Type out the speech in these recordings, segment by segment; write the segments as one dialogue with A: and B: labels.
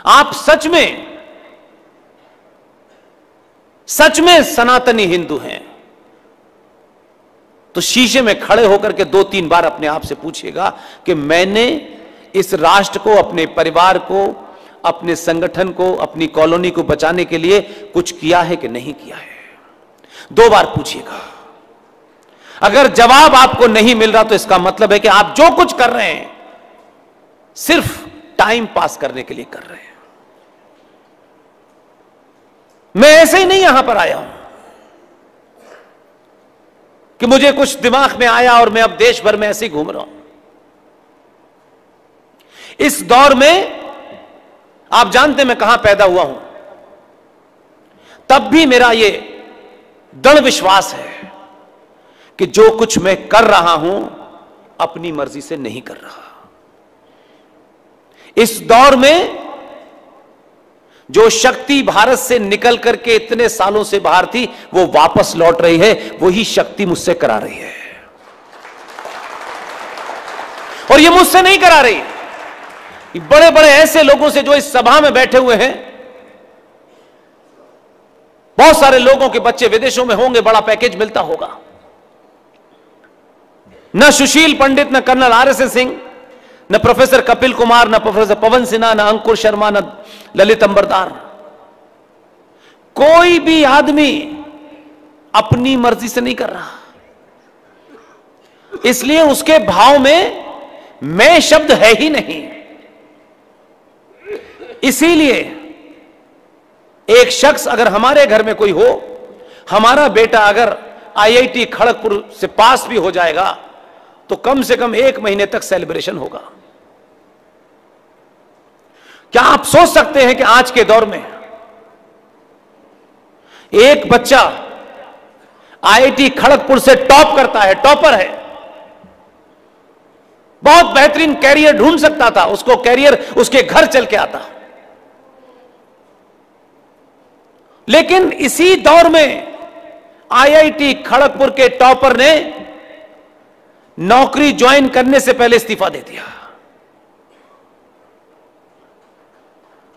A: आप सच में सनातनी हिंदू हैं तो शीशे में खड़े होकर के 2-3 बार अपने आप से पूछिएगा कि मैंने इस राष्ट्र को, अपने परिवार को, अपने संगठन को, अपनी कॉलोनी को बचाने के लिए कुछ किया है कि नहीं किया है। 2 बार पूछिएगा। अगर जवाब आपको नहीं मिल रहा तो इसका मतलब है कि आप जो कुछ कर रहे हैं सिर्फ टाइम पास करने के लिए कर रहे हैं। मैं ऐसे ही नहीं यहां पर आया हूं कि मुझे कुछ दिमाग में आया और मैं अब देश भर में ऐसे ही घूम रहा हूं। इस दौर में आप जानते मैं कहां पैदा हुआ हूं, तब भी मेरा यह दृढ़ विश्वास है कि जो कुछ मैं कर रहा हूं अपनी मर्जी से नहीं कर रहा। इस दौर में जो शक्ति भारत से निकल करके इतने सालों से बाहर थी वो वापस लौट रही है, वही शक्ति मुझसे करा रही है। और ये मुझसे नहीं करा रही, बड़े बड़े ऐसे लोगों से जो इस सभा में बैठे हुए हैं। बहुत सारे लोगों के बच्चे विदेशों में होंगे, बड़ा पैकेज मिलता होगा। न सुशील पंडित, न कर्नल RS सिंह, न प्रोफेसर कपिल कुमार, न प्रोफेसर पवन सिन्हा, न अंकुर शर्मा, न ललित अंबरदार, कोई भी आदमी अपनी मर्जी से नहीं कर रहा। इसलिए उसके भाव में मैं शब्द है ही नहीं। इसीलिए एक शख्स अगर हमारे घर में कोई हो, हमारा बेटा अगर IIT खड़गपुर से पास भी हो जाएगा तो कम से कम 1 महीने तक सेलिब्रेशन होगा। क्या आप सोच सकते हैं कि आज के दौर में एक बच्चा IIT खड़गपुर से टॉप करता है, टॉपर है, बहुत बेहतरीन कैरियर ढूंढ सकता था, उसको कैरियर उसके घर चल के आता, लेकिन इसी दौर में IIT खड़गपुर के टॉपर ने नौकरी ज्वाइन करने से पहले इस्तीफा दे दिया।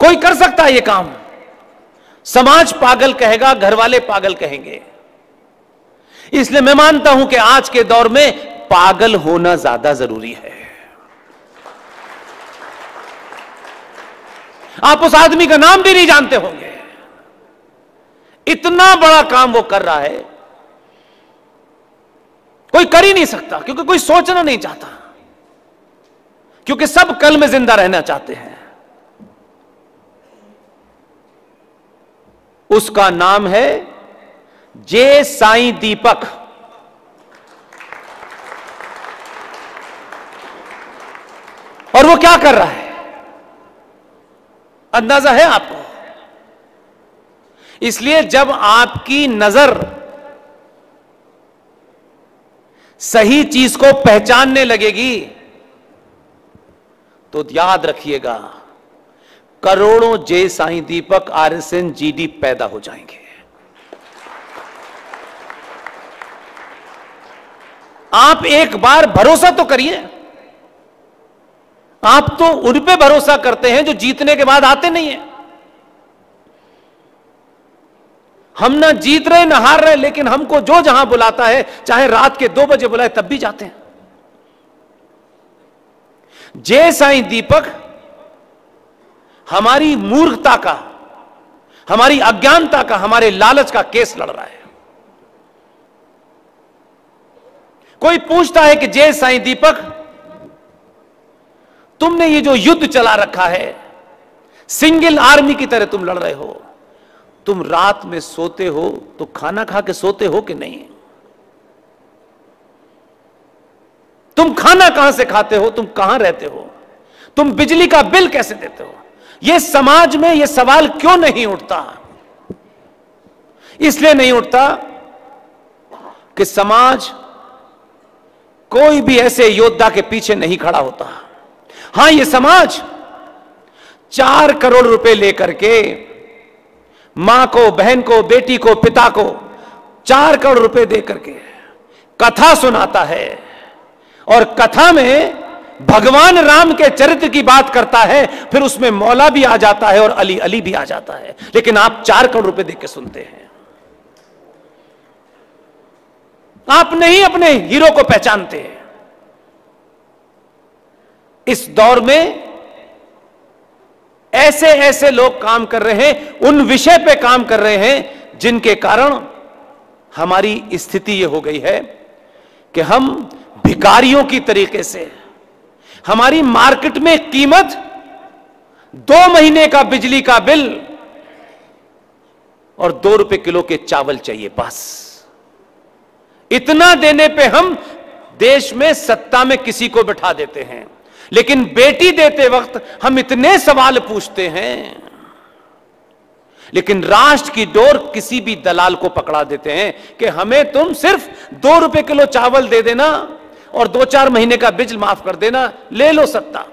A: कोई कर सकता है यह काम। समाज पागल कहेगा, घर वाले पागल कहेंगे। इसलिए मैं मानता हूं कि आज के दौर में पागल होना ज्यादा जरूरी है। आप उस आदमी का नाम भी नहीं जानते होंगे, इतना बड़ा काम वो कर रहा है, कोई कर ही नहीं सकता, क्योंकि कोई सोचना नहीं चाहता, क्योंकि सब कल में जिंदा रहना चाहते हैं। उसका नाम है जे साईं दीपक। और वो क्या कर रहा है, अंदाजा है आपको? इसलिए जब आपकी नजर सही चीज को पहचानने लगेगी तो याद रखिएगा, करोड़ों जे साईं दीपक RSN GD पैदा हो जाएंगे। आप एक बार भरोसा तो करिए। आप तो उन पे भरोसा करते हैं जो जीतने के बाद आते नहीं है। हम ना जीत रहे ना हार रहे, लेकिन हमको जो जहां बुलाता है, चाहे रात के 2 बजे बुलाए तब भी जाते हैं। जे साईं दीपक हमारी मूर्खता का, हमारी अज्ञानता का, हमारे लालच का केस लड़ रहा है। कोई पूछता है कि जे साईं दीपक, तुमने ये जो युद्ध चला रखा है, सिंगल आर्मी की तरह तुम लड़ रहे हो, तुम रात में सोते हो तो खाना खा के सोते हो कि नहीं? तुम खाना कहां से खाते हो? तुम कहां रहते हो? तुम बिजली का बिल कैसे देते हो? यह समाज में यह सवाल क्यों नहीं उठता? इसलिए नहीं उठता कि समाज कोई भी ऐसे योद्धा के पीछे नहीं खड़ा होता। हां, यह समाज 4 करोड़ रुपए लेकर के मां को, बहन को, बेटी को, पिता को 4 करोड़ रुपए देकर के कथा सुनाता है, और कथा में भगवान राम के चरित्र की बात करता है, फिर उसमें मौला भी आ जाता है और अली अली भी आ जाता है, लेकिन आप 4 करोड़ रुपए देख के सुनते हैं। आप नहीं अपने हीरो को पहचानते हैं। इस दौर में ऐसे ऐसे लोग काम कर रहे हैं, उन विषय पे काम कर रहे हैं जिनके कारण हमारी स्थिति यह हो गई है कि हम भिखारियों की तरीके से, हमारी मार्केट में कीमत 2 महीने का बिजली का बिल और 2 रुपए किलो के चावल चाहिए, बस इतना देने पे हम देश में सत्ता में किसी को बिठा देते हैं, लेकिन बेटी देते वक्त हम इतने सवाल पूछते हैं, लेकिन राष्ट्र की डोर किसी भी दलाल को पकड़ा देते हैं कि हमें तुम सिर्फ 2 रुपए किलो चावल दे देना और 2-4 महीने का बिजली माफ कर देना, ले लो सत्ता।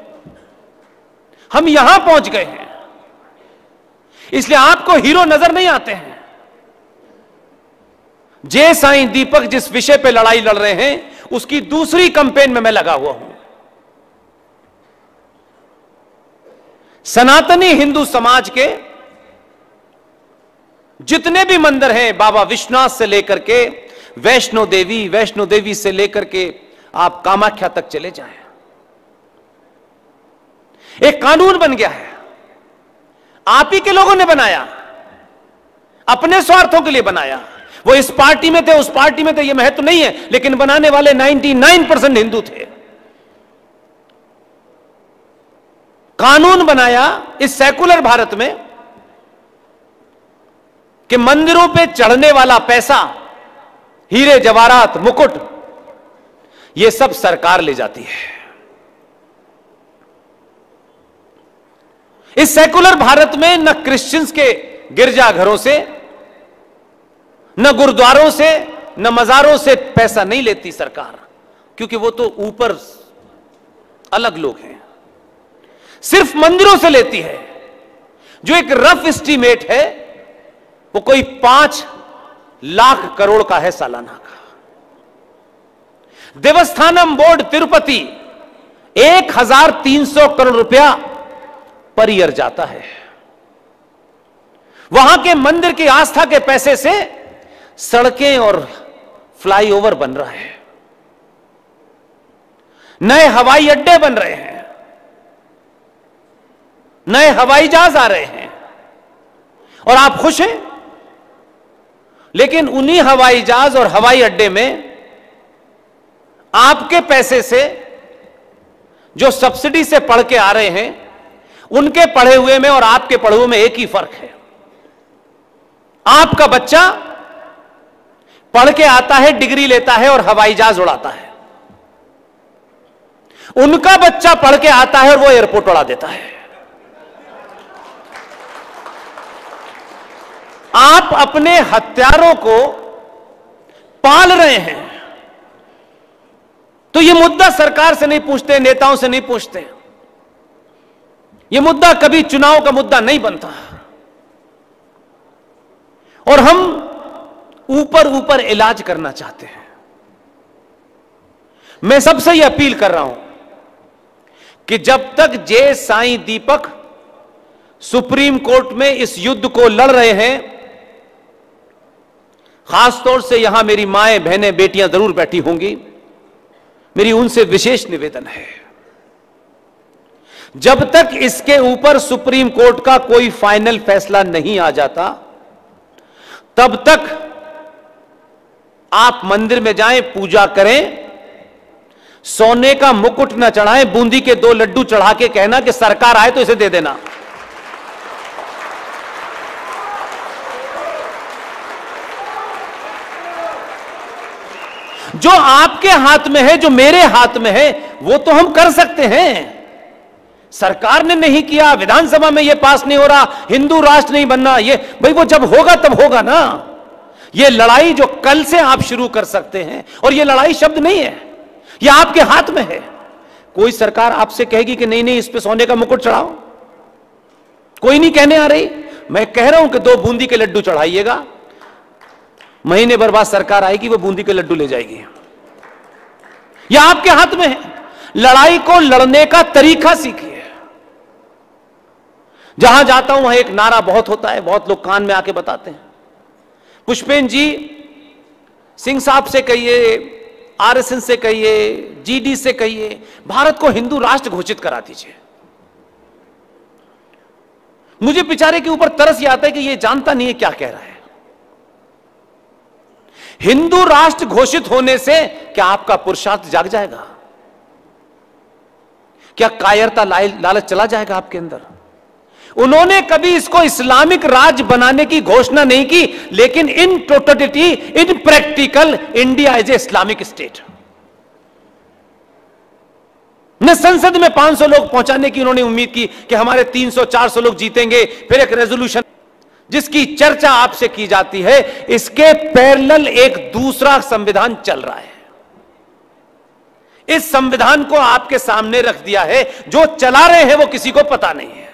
A: हम यहां पहुंच गए हैं, इसलिए आपको हीरो नजर नहीं आते हैं। जे साईं दीपक जिस विषय पे लड़ाई लड़ रहे हैं, उसकी दूसरी कैंपेन में मैं लगा हुआ हूं। सनातनी हिंदू समाज के जितने भी मंदिर हैं, बाबा विश्वनाथ से लेकर के वैष्णो देवी से लेकर के आप कामाख्या तक चले जाएं, एक कानून बन गया है, आप ही के लोगों ने बनाया, अपने स्वार्थों के लिए बनाया। वो इस पार्टी में थे, उस पार्टी में थे, ये महत्व नहीं है, लेकिन बनाने वाले 99% हिंदू थे। कानून बनाया इस सेकुलर भारत में कि मंदिरों पे चढ़ने वाला पैसा, हीरे जवाहरात मुकुट, ये सब सरकार ले जाती है। इस सेकुलर भारत में न क्रिश्चियंस के गिरजाघरों से, न गुरुद्वारों से, न मजारों से पैसा नहीं लेती सरकार, क्योंकि वो तो ऊपर अलग लोग हैं। सिर्फ मंदिरों से लेती है, जो एक रफ एस्टीमेट है वो कोई 5 लाख करोड़ का है सालाना का। देवस्थानम बोर्ड तिरुपति 1300 करोड़ रुपया पर ईयर जाता है। वहां के मंदिर की आस्था के पैसे से सड़कें और फ्लाईओवर बन रहा है, नए हवाई अड्डे बन रहे हैं, नए हवाई जहाज आ रहे हैं, और आप खुश हैं। लेकिन उन्हीं हवाई जहाज और हवाई अड्डे में आपके पैसे से जो सब्सिडी से पढ़ के आ रहे हैं, उनके पढ़े हुए में और आपके पढ़े हुए में एक ही फर्क है। आपका बच्चा पढ़ के आता है, डिग्री लेता है और हवाई जहाज उड़ाता है, उनका बच्चा पढ़ के आता है और वो एयरपोर्ट उड़ा देता है। आप अपने हत्यारों को पाल रहे हैं, तो यह मुद्दा सरकार से नहीं पूछते, नेताओं से नहीं पूछते, यह मुद्दा कभी चुनाव का मुद्दा नहीं बनता, और हम ऊपर ऊपर इलाज करना चाहते हैं। मैं सबसे यह अपील कर रहा हूं कि जब तक जे साईं दीपक सुप्रीम कोर्ट में इस युद्ध को लड़ रहे हैं, खासतौर से यहां मेरी माएं, बहनें, बेटियां जरूर बैठी होंगी, मेरी उनसे विशेष निवेदन है, जब तक इसके ऊपर सुप्रीम कोर्ट का कोई फाइनल फैसला नहीं आ जाता, तब तक आप मंदिर में जाएं, पूजा करें, सोने का मुकुट न चढ़ाएं, बूंदी के 2 लड्डू चढ़ा के कहना कि सरकार आए तो इसे दे देना। जो आपके हाथ में है, जो मेरे हाथ में है, वो तो हम कर सकते हैं। सरकार ने नहीं किया, विधानसभा में ये पास नहीं हो रहा, हिंदू राष्ट्र नहीं बनना, ये भाई वो जब होगा तब होगा ना। ये लड़ाई जो कल से आप शुरू कर सकते हैं, और ये लड़ाई शब्द नहीं है, ये आपके हाथ में है। कोई सरकार आपसे कहेगी कि नहीं नहीं इस पे सोने का मुकुट चढ़ाओ, कोई नहीं कहने आ रही। मैं कह रहा हूं कि 2 बूंदी के लड्डू चढ़ाइएगा, महीने भर बाद सरकार आएगी, वो बूंदी के लड्डू ले जाएगी। यह आपके हाथ में है। लड़ाई को लड़ने का तरीका सीखिए। जहां जाता हूं वहां एक नारा बहुत होता है, बहुत लोग कान में आके बताते हैं, पुष्पेन जी, सिंह साहब से कहिए, आरएसएस से कहिए, जीडी से कहिए, भारत को हिंदू राष्ट्र घोषित करा दीजिए। मुझे बेचारे के ऊपर तरस आता है कि ये जानता नहीं है क्या कह रहा है। हिंदू राष्ट्र घोषित होने से क्या आपका पुरुषार्थ जाग जाएगा? क्या कायरता लालच चला जाएगा आपके अंदर? उन्होंने कभी इसको इस्लामिक राज्य बनाने की घोषणा नहीं की, लेकिन in totality, in practical, India is a Islamic state. न संसद में 500 लोग पहुंचाने की उन्होंने उम्मीद की कि हमारे 300-400 लोग जीतेंगे, फिर एक रेजोल्यूशन जिसकी चर्चा आपसे की जाती है, इसके पैरेलल एक दूसरा संविधान चल रहा है। इस संविधान को आपके सामने रख दिया है, जो चला रहे हैं वो किसी को पता नहीं है,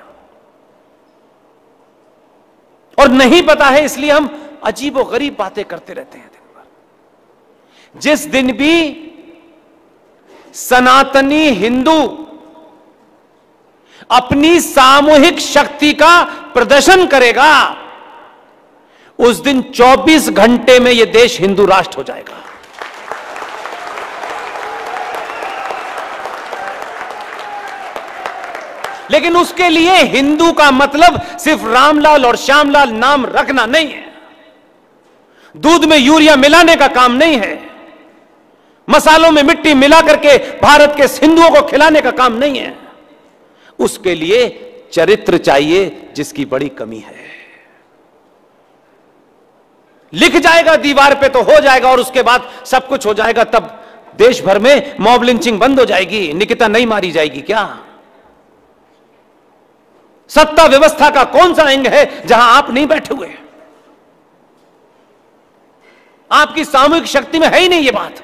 A: और नहीं पता है इसलिए हम अजीब और गरीब बातें करते रहते हैं दिन भर। जिस दिन भी सनातनी हिंदू अपनी सामूहिक शक्ति का प्रदर्शन करेगा, उस दिन 24 घंटे में यह देश हिंदू राष्ट्र हो जाएगा। लेकिन उसके लिए हिंदू का मतलब सिर्फ रामलाल और श्यामलाल नाम रखना नहीं है, दूध में यूरिया मिलाने का काम नहीं है, मसालों में मिट्टी मिला करके भारत के हिंदुओं को खिलाने का काम नहीं है। उसके लिए चरित्र चाहिए जिसकी बड़ी कमी है। लिख जाएगा दीवार पे तो हो जाएगा, और उसके बाद सब कुछ हो जाएगा, तब देश भर में मॉब लिंचिंग बंद हो जाएगी, निकिता नहीं मारी जाएगी क्या? सत्ता व्यवस्था का कौन सा अंग है जहां आप नहीं बैठे हुए? आपकी सामूहिक शक्ति में है ही नहीं ये बात।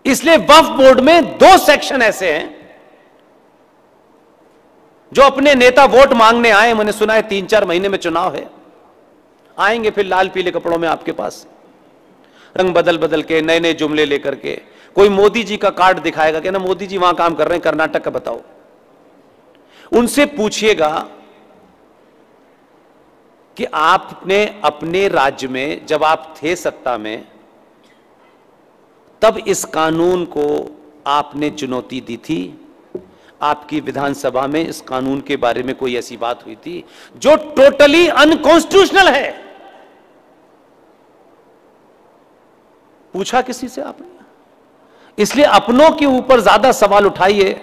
A: इसलिए वक्फ बोर्ड में 2 सेक्शन ऐसे हैं जो अपने नेता वोट मांगने आए। मैंने सुना है 3-4 महीने में चुनाव है, आएंगे फिर लाल पीले कपड़ों में आपके पास, रंग बदल बदल के, नए नए जुमले लेकर के। कोई मोदी जी का कार्ड दिखाएगा कि ना मोदी जी वहां काम कर रहे हैं, कर्नाटक का बताओ। उनसे पूछिएगा कि आपने अपने राज्य में जब आप थे सत्ता में, तब इस कानून को आपने चुनौती दी थी? आपकी विधानसभा में इस कानून के बारे में कोई ऐसी बात हुई थी जो टोटली अनकॉन्स्टिट्यूशनल है? पूछा किसी से आपने? इसलिए अपनों के ऊपर ज्यादा सवाल उठाइए,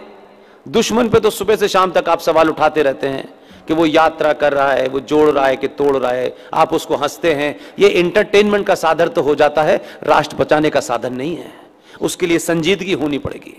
A: दुश्मन पे तो सुबह से शाम तक आप सवाल उठाते रहते हैं कि वो यात्रा कर रहा है, वो जोड़ रहा है कि तोड़ रहा है, आप उसको हंसते हैं। ये एंटरटेनमेंट का साधन तो हो जाता है, राष्ट्र बचाने का साधन नहीं है। उसके लिए संजीदगी होनी पड़ेगी।